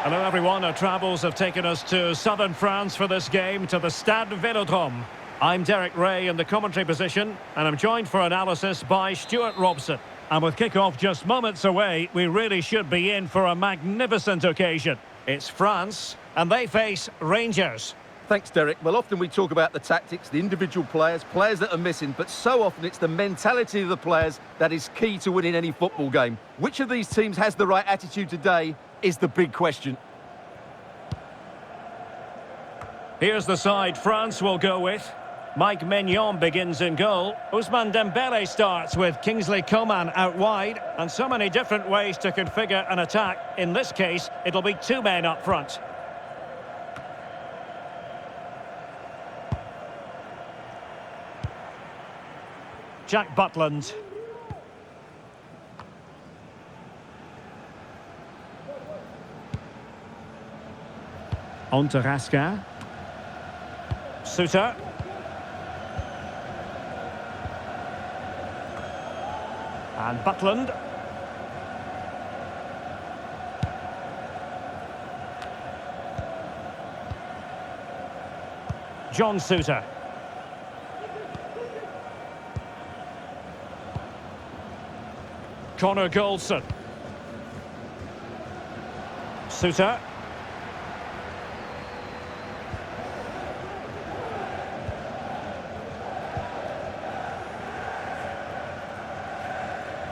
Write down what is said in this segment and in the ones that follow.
Hello everyone, our travels have taken us to southern France for this game, to the Stade Vélodrome. I'm Derek Ray in the commentary position, and I'm joined for analysis by Stuart Robson. And with kick-off just moments away, we really should be in for a magnificent occasion. It's France, and they face Rangers. Thanks, Derek. Well, often we talk about the tactics, the individual players that are missing, but so often it's the mentality of the players that is key to winning any football game. Which of these teams has the right attitude today is the big question. Here's the side France will go with. Mike Maignan begins in goal. Ousmane Dembele starts with Kingsley Coman out wide. And so many different ways to configure an attack. In this case, it'll be two men up front. Jack Butland. On to Raskin. Suter. And Butland. John Suter. Connor Goldson. Suter.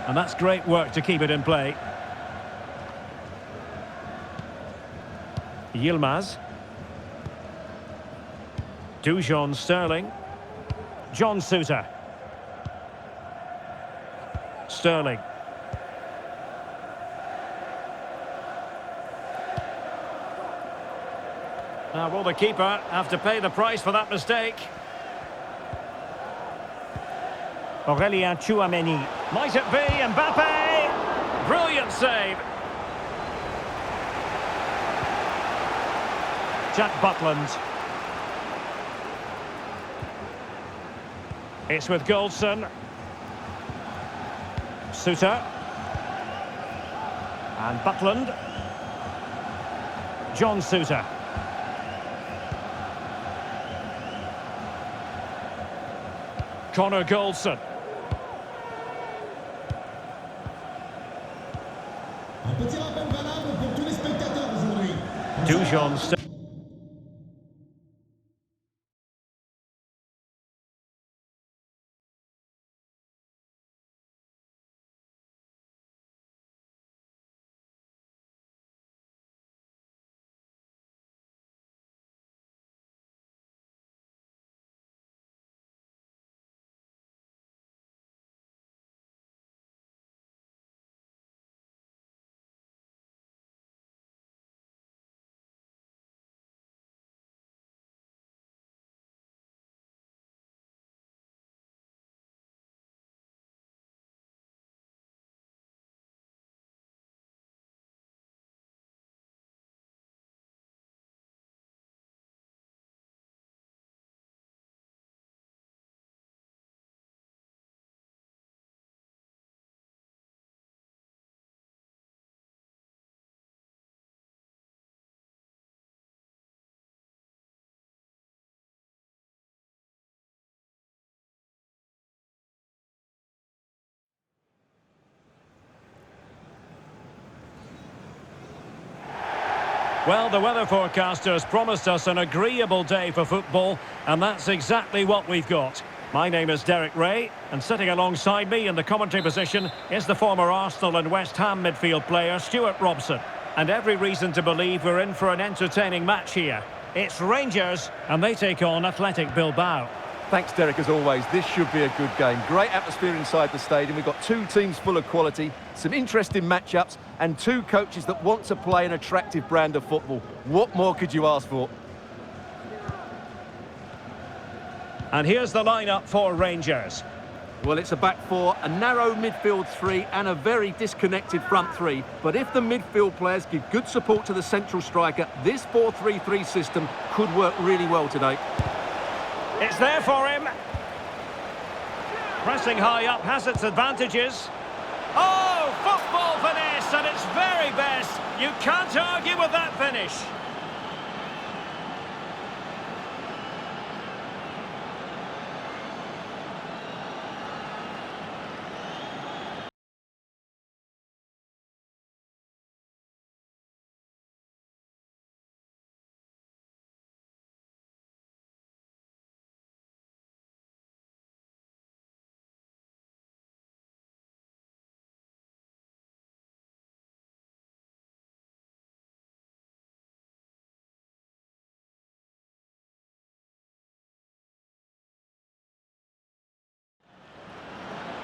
And that's great work to keep it in play. Yilmaz. Dujon Sterling. John Suter. Sterling. Now, will the keeper have to pay the price for that mistake? Aurélien Tchouameni. Might it be Mbappe? Brilliant save. Jack Butland. It's with Goldson. Suter. And Butland. John Suter. Connor Goldson. Dujon Sterling. Well, the weather forecasters promised us an agreeable day for football, and that's exactly what we've got. My name is Derek Ray, and sitting alongside me in the commentary position is the former Arsenal and West Ham midfield player Stuart Robson. And every reason to believe we're in for an entertaining match here. It's Rangers, and they take on Athletic Bilbao. Thanks, Derek, as always. This should be a good game. Great atmosphere inside the stadium. We've got two teams full of quality, some interesting matchups, and two coaches that want to play an attractive brand of football. What more could you ask for? And here's the lineup for Rangers. Well, it's a back four, a narrow midfield three, and a very disconnected front three. But if the midfield players give good support to the central striker, this 4-3-3 system could work really well today. It's there for him. Pressing high up has its advantages. Oh, football finesse at its very best. You can't argue with that finish?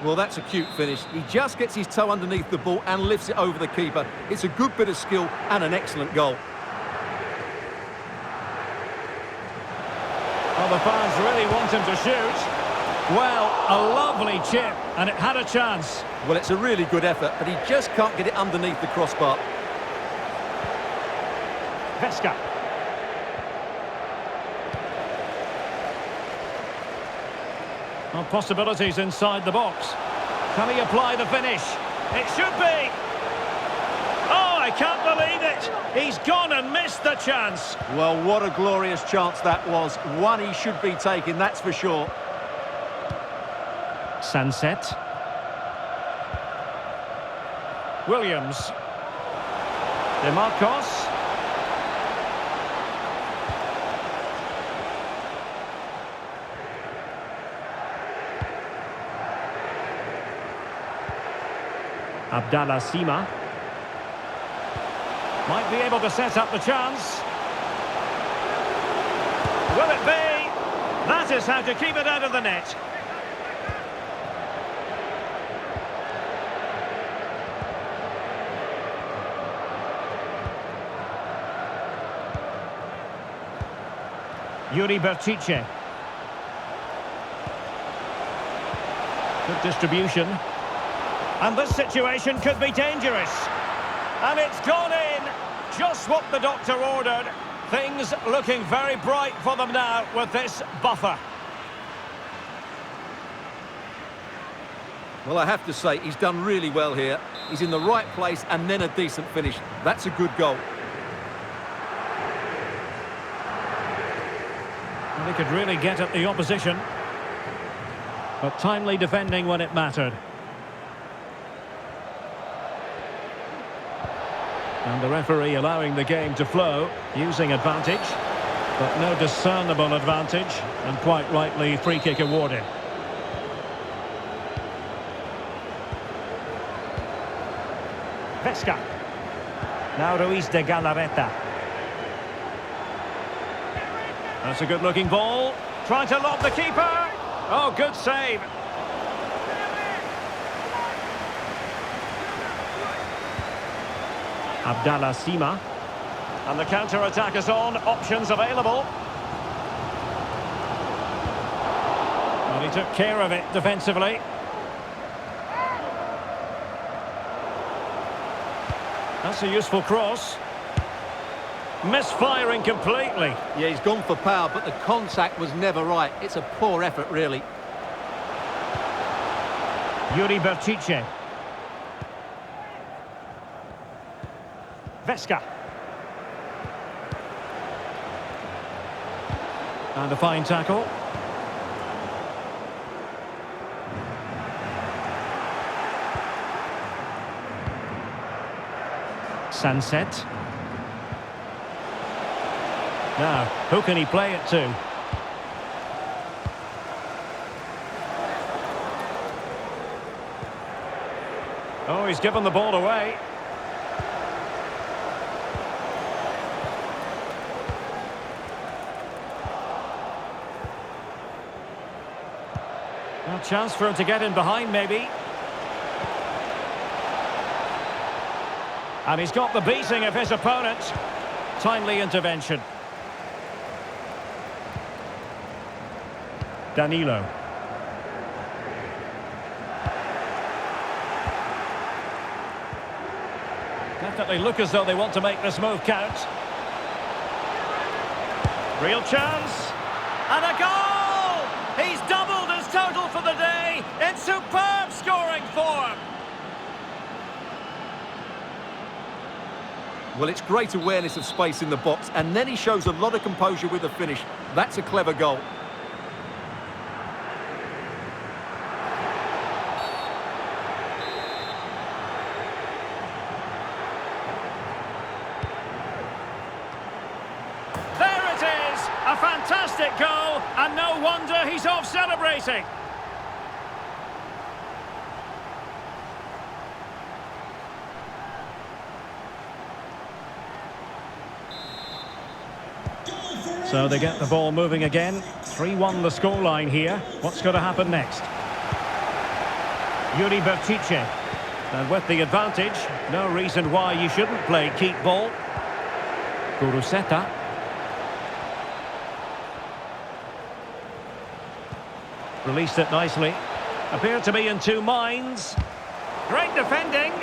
Well, that's a cute finish. He just gets his toe underneath the ball and lifts it over the keeper. It's a good bit of skill and an excellent goal. Well, the fans really want him to shoot. Well, a lovely chip, and it had a chance. Well, it's a really good effort, but he just can't get it underneath the crossbar. Vesca. Well, possibilities inside the box. Can he apply the finish? It should be. Oh, I can't believe it. He's gone and missed the chance. Well, what a glorious chance that was. One he should be taking, that's for sure. Sunset. Williams. DeMarcos. Abdallah Sima. Might be able to set up the chance. Will it be? That is how to keep it out of the net. Yuri Bertice. Good distribution. And this situation could be dangerous. And it's gone in. Just what the doctor ordered. Things looking very bright for them now with this buffer. Well, I have to say, he's done really well here. He's in the right place and then a decent finish. That's a good goal. And he could really get at the opposition. But timely defending when it mattered. And the referee allowing the game to flow, using advantage, but no discernible advantage, and quite rightly free kick awarded. Vesca. Now Ruiz de Galarreta. That's a good-looking ball. Trying to lob the keeper. Oh, good save. Abdallah Sima. And the counter-attack is on. Options available. Well, he took care of it defensively. That's a useful cross. Misfiring completely. Yeah, he's gone for power, but the contact was never right. It's a poor effort, really. Yuri Bertice. Vesca. And a fine tackle. Sunset. Now, who can he play it to? Oh, he's given the ball away. A chance for him to get in behind, maybe. And he's got the beating of his opponent. Timely intervention. Danilo. Definitely look as though they want to make this move count. Real chance. And a goal! He's doubled his total for the day in superb scoring form. Well, it's great awareness of space in the box, and then he shows a lot of composure with the finish. That's a clever goal. There it is! A fantastic goal, and no wonder he's off celebrating. So they get the ball moving again. 3-1 the scoreline here. What's going to happen next? Yuri Bertice. And with the advantage, no reason why you shouldn't play keep ball. Guruceta. Released it nicely. Appeared to be in two minds. Great defending.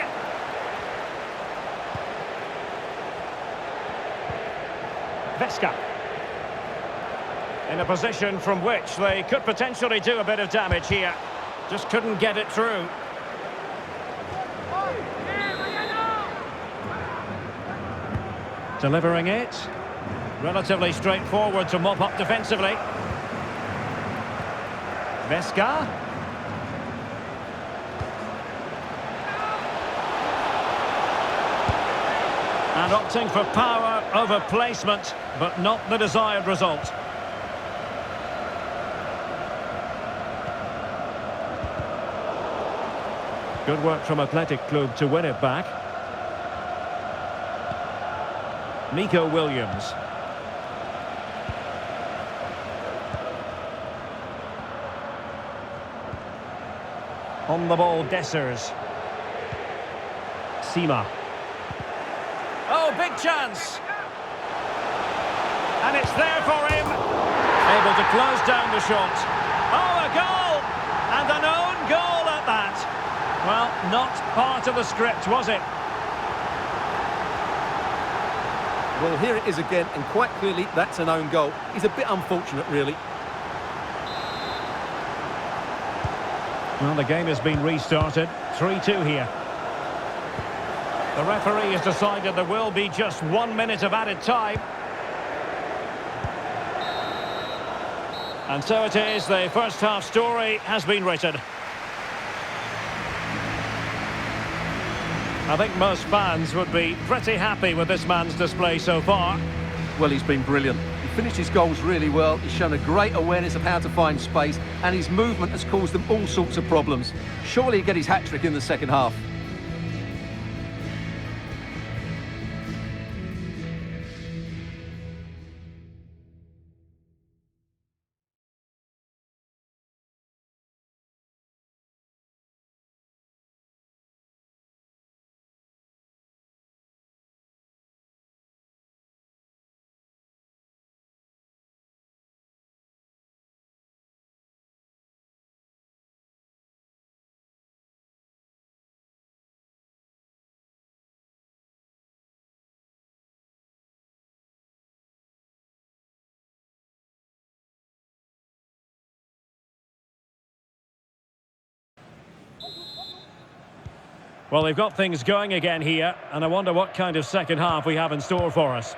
Vesca. In a position from which they could potentially do a bit of damage here. Just couldn't get it through. Delivering it. Relatively straightforward to mop up defensively. Vesca. And opting for power over placement, but not the desired result. Good work from Athletic Club to win it back. Nico Williams. On the ball, Dessers. Sima. Oh, big chance! And it's there for him. Able to close down the shot. Oh, a goal! And an own goal at that. Well, not part of the script, was it? Well, here it is again, and quite clearly that's an own goal. He's a bit unfortunate, really. Well, the game has been restarted. 3-2 here. The referee has decided there will be just 1 minute of added time. And so it is, the first half story has been written. I think most fans would be pretty happy with this man's display so far. Well, he's been brilliant. He finished his goals really well. He's shown a great awareness of how to find space, and his movement has caused them all sorts of problems. Surely he'll get his hat-trick in the second half. Well, they've got things going again here, and I wonder what kind of second half we have in store for us.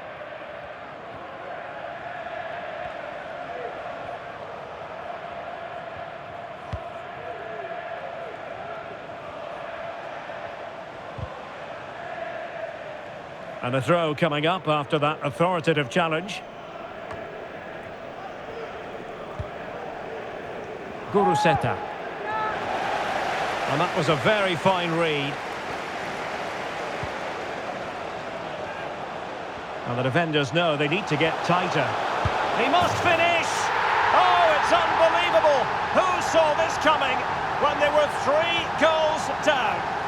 And a throw coming up after that authoritative challenge. Guruceta. And that was a very fine read. And the defenders know they need to get tighter. He must finish! Oh, it's unbelievable! Who saw this coming when they were 3 goals down?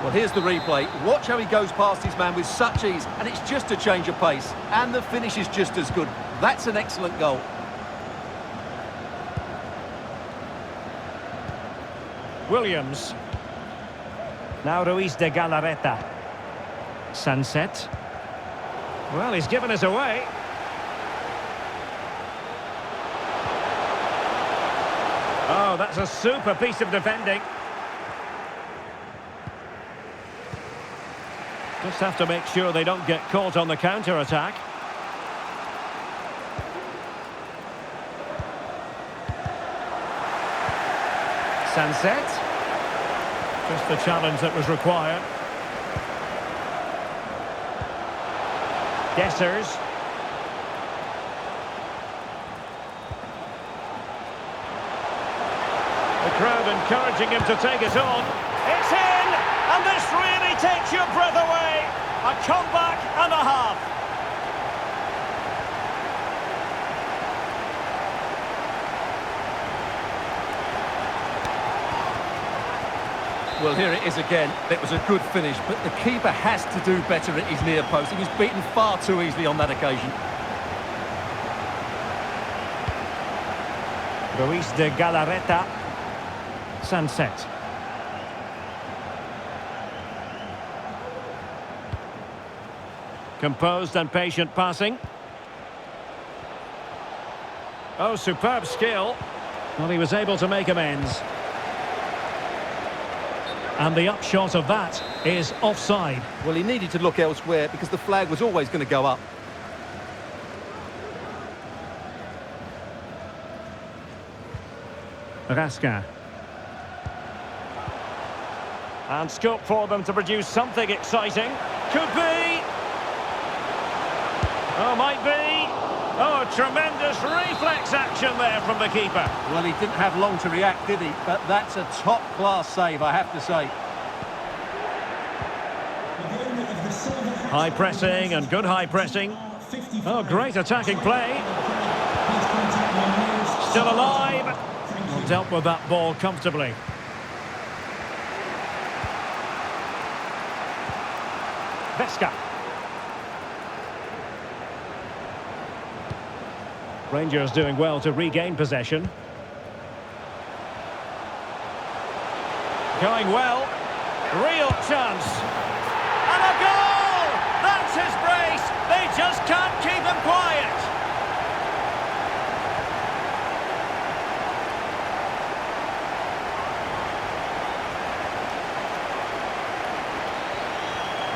Well, here's the replay. Watch how he goes past his man with such ease, and it's just a change of pace. And the finish is just as good. That's an excellent goal. Williams. Now Ruiz de Galarreta. Sunset. Well, he's given us away. Oh, that's a super piece of defending. Just have to make sure they don't get caught on the counter-attack. Sunset. Just the challenge that was required. Dessers. The crowd encouraging him to take it on. It's in! And this really takes your breath away. A comeback and a half. Well, here it is again. It was a good finish, but the keeper has to do better at his near post. He was beaten far too easily on that occasion. Ruiz de Galarreta. Sunset. Composed and patient passing. Oh, superb skill. Well, he was able to make amends. And the upshot of that is offside. Well, he needed to look elsewhere because the flag was always going to go up. Rasca. And scope for them to produce something exciting. Could be. Oh, might be. Oh, tremendous reflex action there from the keeper. Well, he didn't have long to react, did he? But that's a top-class save, I have to say. High pressing and good high pressing. Oh, great attacking play. Still alive. Well, dealt with that ball comfortably. Vesca. Rangers doing well to regain possession. Going well. Real chance. And a goal! That's his brace. They just can't keep him quiet.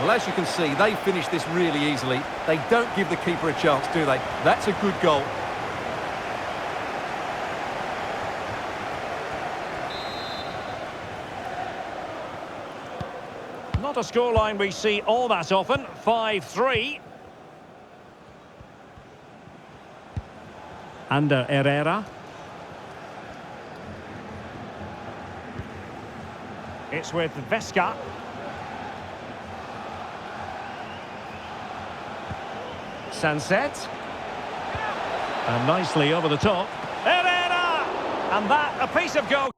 Well, as you can see, they finished this really easily. They don't give the keeper a chance, do they? That's a good goal. Not a scoreline we see all that often. 5-3. Ander Herrera. It's with Vesca. Sunset. And nicely over the top. Herrera! And that, a piece of goal.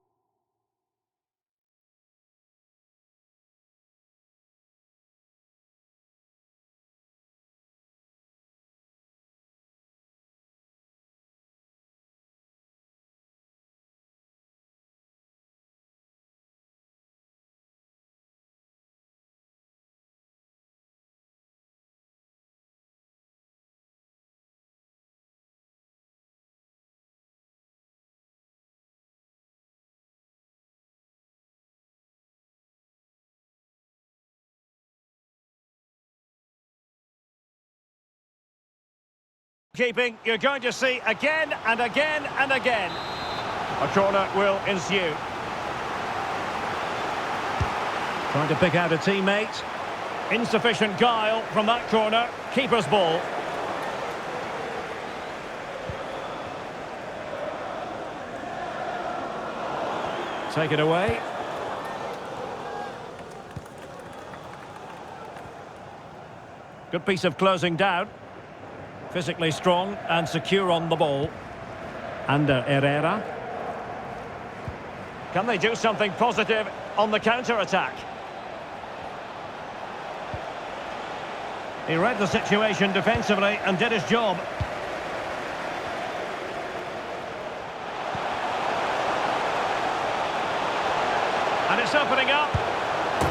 Keeping, you're going to see again and again and again. A corner will ensue. Trying to pick out a teammate. Insufficient guile from that corner. Keeper's ball. Take it away. Good piece of closing down. Physically strong and secure on the ball. Ander Herrera. Can they do something positive on the counter-attack? He read the situation defensively and did his job. And it's opening up.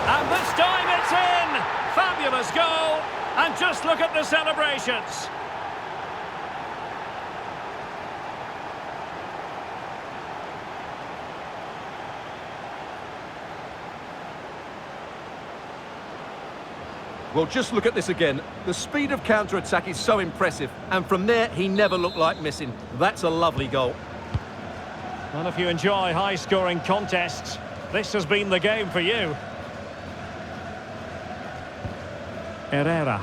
And this time it's in! Fabulous goal! And just look at the celebrations. Well, just look at this again. The speed of counter-attack is so impressive. And from there, he never looked like missing. That's a lovely goal. Well, if you enjoy high-scoring contests, this has been the game for you. Herrera.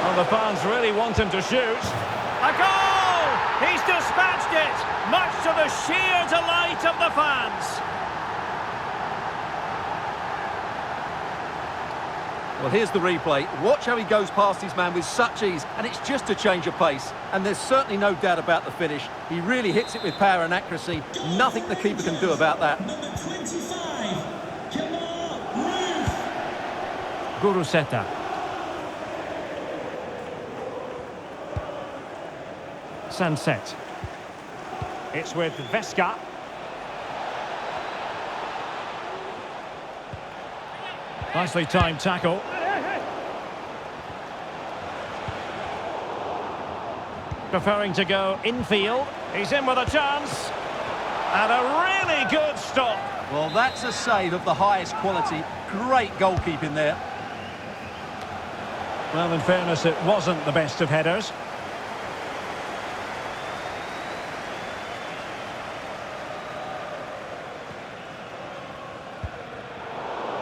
Well, the fans really want him to shoot. A goal! He's dispatched it, much to the sheer delight of the fans. Well, here's the replay. Watch how he goes past his man with such ease, and it's just a change of pace. And there's certainly no doubt about the finish. He really hits it with power and accuracy. Nothing the keeper can do about that. Number 25, Kemar Roofe. Guruceta. Sunset. It's with Vesca. Nicely timed tackle. Preferring to go infield. He's in with a chance. And a really good stop. Well, that's a save of the highest quality. Great goalkeeping there. Well, in fairness, it wasn't the best of headers.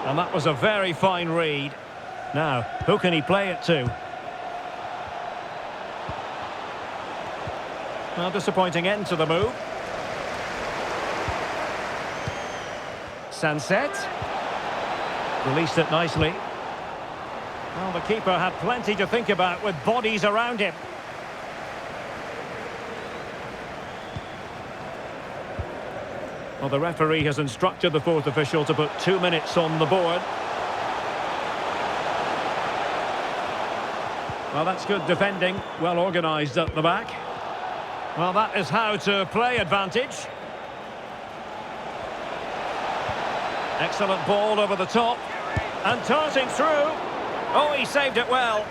And that was a very fine read. Now, who can he play it to? Well, disappointing end to the move. Sunset. Released it nicely. Well, the keeper had plenty to think about with bodies around him. Well, the referee has instructed the fourth official to put 2 minutes on the board. Well, that's good defending. Well organised at the back. Well, that is how to play advantage. Excellent ball over the top. And darting through. Oh, he saved it well.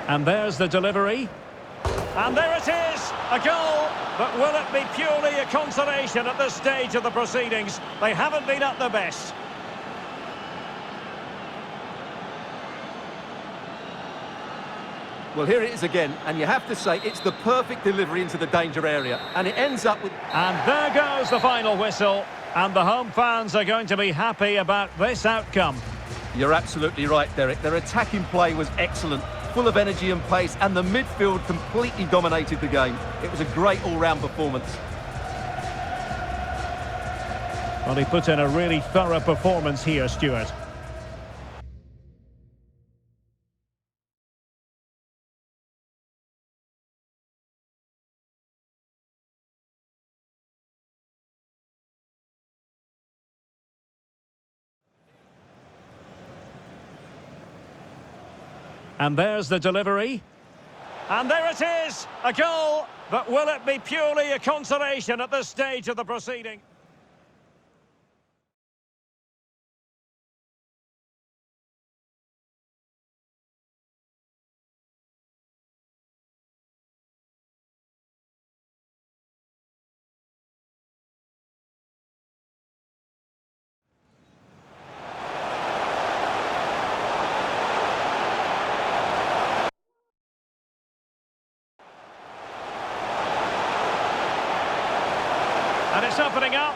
And there's the delivery. And there it is, a goal. But will it be purely a consolation at this stage of the proceedings? They haven't been at their best. Well, here it is again, and you have to say it's the perfect delivery into the danger area. And it ends up with... And there goes the final whistle. And the home fans are going to be happy about this outcome. You're absolutely right, Derek. Their attacking play was excellent, full of energy and pace, and the midfield completely dominated the game. It was a great all-round performance. Well, he put in a really thorough performance here, Stuart. And there's the delivery. And there it is, a goal. But will it be purely a consolation at this stage of the proceeding? And it's opening up.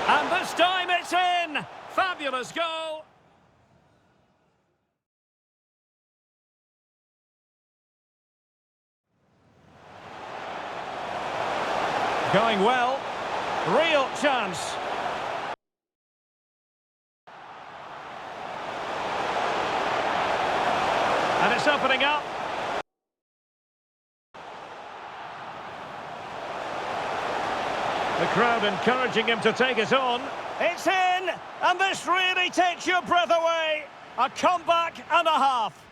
And this time it's in. Fabulous goal. Going well. Real chance. And it's opening up. The crowd encouraging him to take it on. It's in! And this really takes your breath away. A comeback and a half.